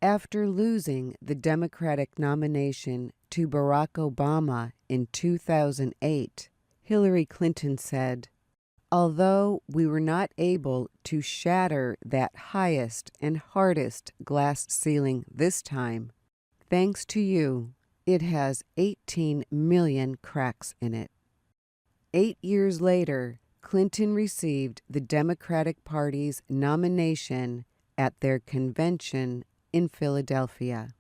After losing the Democratic nomination to Barack Obama in 2008, Hillary Clinton said, "Although we were not able to shatter that highest and hardest glass ceiling this time, thanks to you, it has 18 million cracks in it." 8 years later, Clinton received the Democratic Party's nomination at their convention in Philadelphia.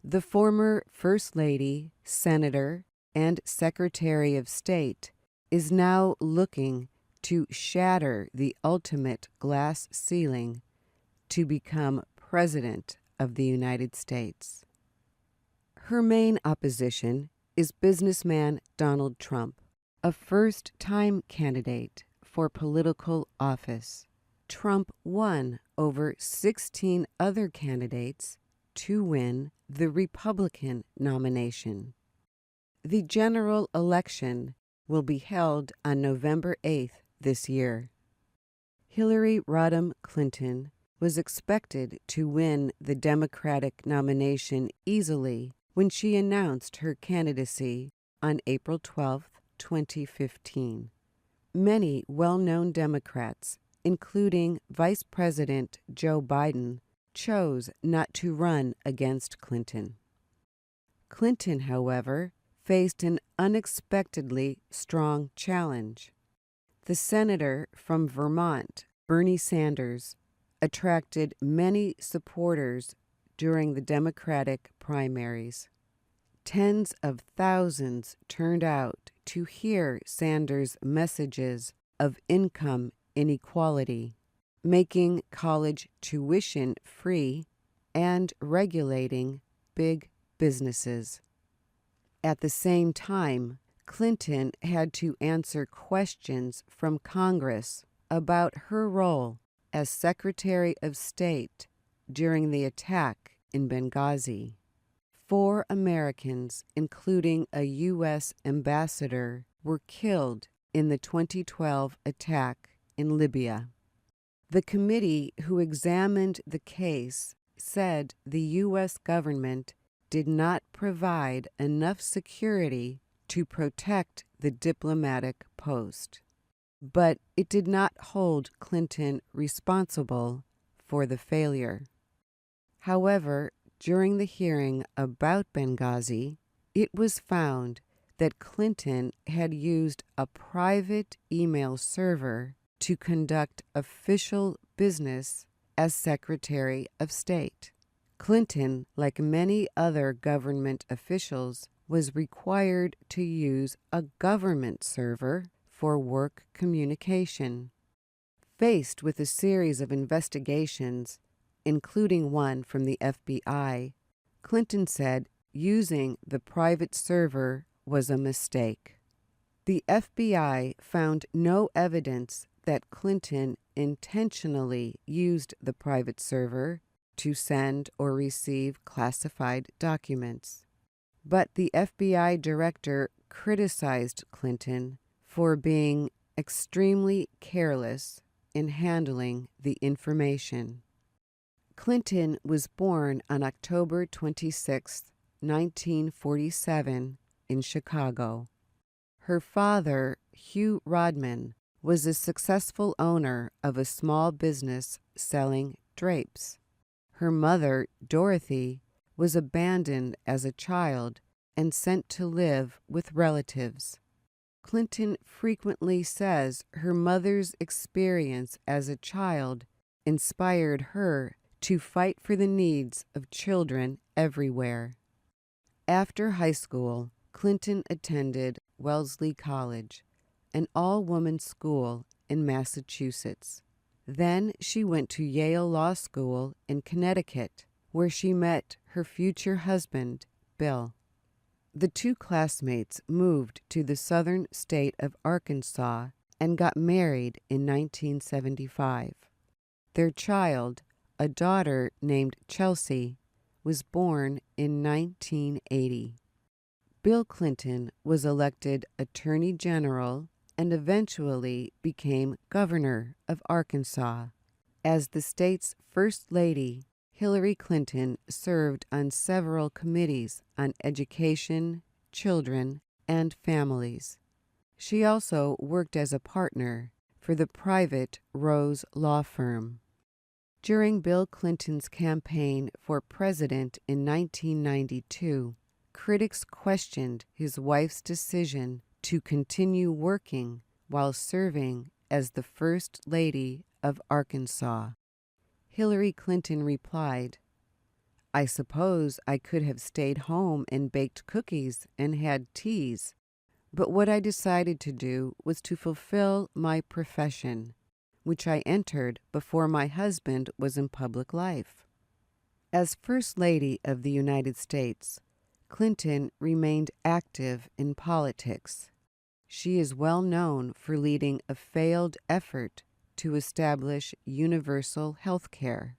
The former First Lady, Senator, and Secretary of State is now looking to shatter the ultimate glass ceiling to become President of the United States. Her main opposition is businessman Donald Trump, a first-time candidate for political office. Trump won over 16 other candidates to win the Republican nomination. The general election will be held on November 8th this year. Hillary Rodham Clinton was expected to win the Democratic nomination easily when she announced her candidacy on April 12, 2015. Many well-known Democrats, including Vice President Joe Biden, chose not to run against Clinton. Clinton, however, faced an unexpectedly strong challenge. The senator from Vermont, Bernie Sanders, attracted many supporters during the Democratic primaries. Tens of thousands turned out to hear Sanders' messages of income inequality, making college tuition free, and regulating big businesses. At the same time, Clinton had to answer questions from Congress about her role as Secretary of State during the attack in Benghazi. 4 Americans, including a U.S. ambassador, were killed in the 2012 attack in Libya. The committee who examined the case said the U.S. government did not provide enough security to protect the diplomatic post, but it did not hold Clinton responsible for the failure. However, during the hearing about Benghazi, it was found that Clinton had used a private email server to conduct official business as Secretary of State. Clinton, like many other government officials, was required to use a government server for work communication. Faced with a series of investigations, including one from the FBI, Clinton said using the private server was a mistake. The FBI found no evidence that Clinton intentionally used the private server to send or receive classified documents. But the FBI director criticized Clinton for being extremely careless in handling the information. Clinton was born on October 26, 1947, in Chicago. Her father, Hugh Rodman, was a successful owner of a small business selling drapes. Her mother, Dorothy, was abandoned as a child and sent to live with relatives. Clinton frequently says her mother's experience as a child inspired her to fight for the needs of children everywhere. After high school, Clinton attended Wellesley College, an all-woman school in Massachusetts. Then she went to Yale Law School in Connecticut, where she met her future husband, Bill. The 2 classmates moved to the southern state of Arkansas and got married in 1975. Their child, a daughter named Chelsea, was born in 1980. Bill Clinton was elected Attorney General and eventually became governor of Arkansas. As the state's first lady, Hillary Clinton served on several committees on education, children, and families. She also worked as a partner for the private Rose law firm. During Bill Clinton's campaign for president in 1992, critics questioned his wife's decision to continue working while serving as the First Lady of Arkansas. Hillary Clinton replied, "I suppose I could have stayed home and baked cookies and had teas, but what I decided to do was to fulfill my profession, which I entered before my husband was in public life." As First Lady of the United States, Clinton remained active in politics. She is well known for leading a failed effort to establish universal health care.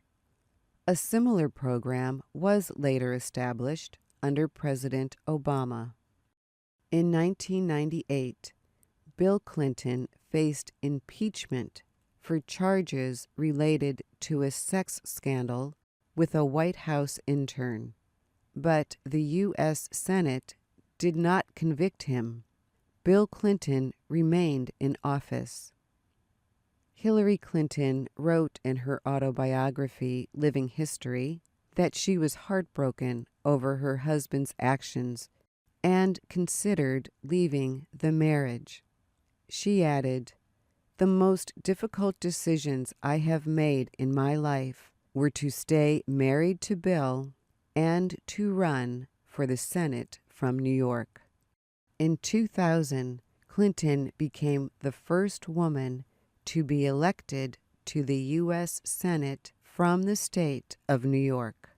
A similar program was later established under President Obama. In 1998, Bill Clinton faced impeachment for charges related to a sex scandal with a White House intern, but the U.S. Senate did not convict him. Bill Clinton remained in office. Hillary Clinton wrote in her autobiography, Living History, that she was heartbroken over her husband's actions and considered leaving the marriage. She added, "The most difficult decisions I have made in my life were to stay married to Bill and to run for the Senate from New York." In 2000, Clinton became the first woman to be elected to the U.S. Senate from the state of New York.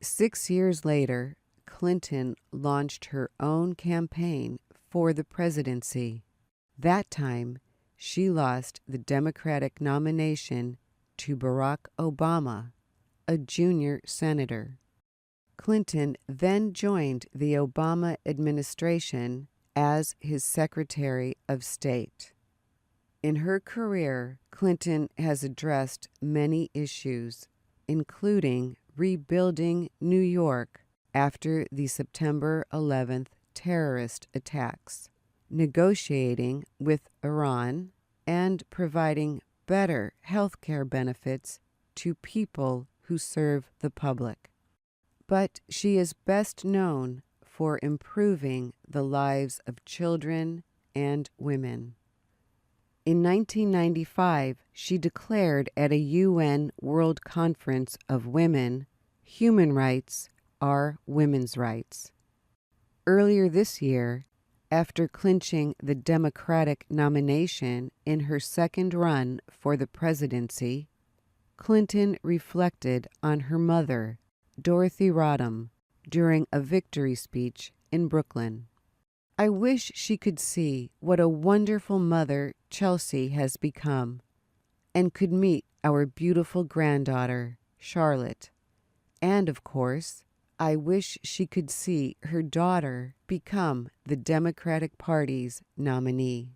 6 years later, Clinton launched her own campaign for the presidency. That time, she lost the Democratic nomination to Barack Obama, a junior senator. Clinton then joined the Obama administration as his Secretary of State. In her career, Clinton has addressed many issues, including rebuilding New York after the September 11th terrorist attacks, negotiating with Iran, and providing better health care benefits to people who serve the public. But she is best known for improving the lives of children and women. In 1995, she declared at a UN World Conference of Women, "Human rights are women's rights." Earlier this year, after clinching the Democratic nomination in her second run for the presidency, Clinton reflected on her mother, Dorothy Rodham, during a victory speech in Brooklyn. "I wish she could see what a wonderful mother Chelsea has become, and could meet our beautiful granddaughter, Charlotte. And, of course, I wish she could see her daughter become the Democratic Party's nominee."